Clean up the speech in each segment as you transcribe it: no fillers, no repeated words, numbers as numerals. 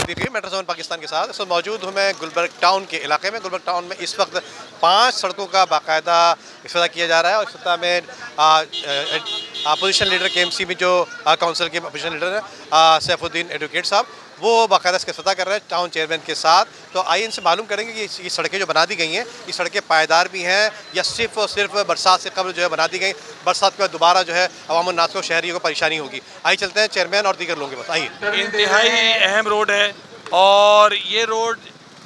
Siddiqui metro 7 Pakistan के साथ। इस मौजूद हूँ मैं गुलबर्ग टाउन के इलाके में। गुलबर्ग टाउन में इस वक्त 5 सड़कों का बाकायदा इफ्तिताह किया जा रहा है और इफ्तिताह में अपोजिशन लीडर KMC में जो काउंसिल के अपोजिशन लीडर हैं सैफुद्दीन एडवोकेट साहब, वो बाकायदा इसका इफ्तिताह कर रहे हैं टाउन चेयरमैन के साथ। तो आइए इनसे मालूम करेंगे कि ये सड़कें जो बना दी गई हैं, ये सड़कें पायदार भी हैं या सिर्फ और सिर्फ बरसात से कबल जो है बना दी गई, बरसात के बाद दोबारा जो है अवाम नास को, शहरियों को परेशानी होगी। आइए चलते हैं चेयरमैन और दीगर लोगों के पास। आइए। इंतहाई अहम रोड है और ये रोड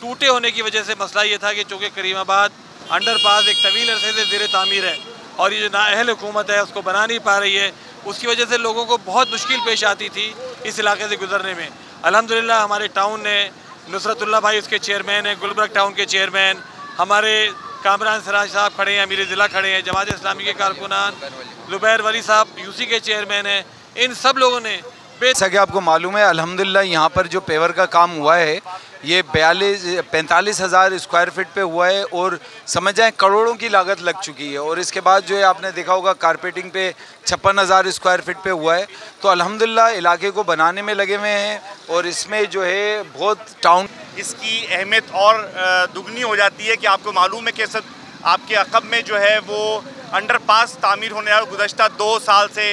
टूटे होने की वजह से मसला ये था कि चूँकि करीमाबाद अंडरपास एक तवील अरसे से ज़ेर तामीर है और ये जो नाअहल हुकूमत है उसको बना नहीं पा रही है, उसकी वजह से लोगों को बहुत मुश्किल पेश आती थी इस इलाके से गुजरने में। अल्हम्दुलिल्लाह हमारे टाउन ने, नुसरतुल्लाह भाई उसके चेयरमैन हैं, गुलबर्ग टाउन के चेयरमैन, हमारे कामरान सिराज साहब खड़े हैं, अमीर ज़िला खड़े हैं, जमात इस्लामी के कारकुनान ज़ुबैर वली साहब UC के चेयरमैन हैं, इन सब लोगों ने जैसा कि आपको मालूम है अल्हम्दुलिल्लाह यहाँ पर जो पेवर का काम हुआ है ये 45,000 स्क्वायर फीट पे हुआ है और समझ जाएं करोड़ों की लागत लग चुकी है। और इसके बाद जो है आपने देखा होगा कारपेटिंग पे 56,000 स्क्वायर फीट पे हुआ है। तो अल्हम्दुलिल्लाह इलाके को बनाने में लगे हुए हैं और इसमें जो है बहुत टाउन इसकी अहमियत और दुगनी हो जाती है कि आपको मालूम है कि आपके अक़ब में जो है वो अंडरपास तामीर होने वाला गुज़श्ता 2 साल से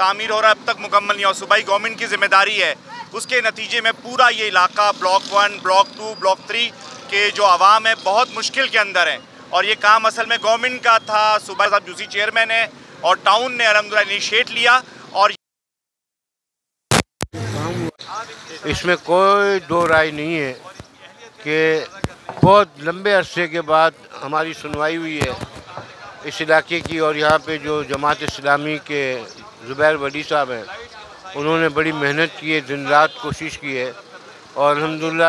तामीर हो रहा है, अब तक मुकम्मल नहीं हुआ। सूबाई गवर्नमेंट की जिम्मेदारी है। उसके नतीजे में पूरा ये इलाका ब्लॉक 1, ब्लॉक 2, ब्लॉक 3 के जो आवाम है बहुत मुश्किल के अंदर है और ये काम असल में गवर्नमेंट का था। सूबा साहब UC चेयरमैन है और टाउन ने अल्हम्दुलिल्लाह इनिशिएट लिया और इसमें कोई दो राय नहीं है कि बहुत लंबे अरसे के बाद हमारी सुनवाई हुई है इस इलाके की। और यहाँ पे जो जमात इस्लामी के ज़ुबैर वली साहब हैं, उन्होंने बड़ी मेहनत की है, दिन रात कोशिश की है और अल्हम्दुलिल्लाह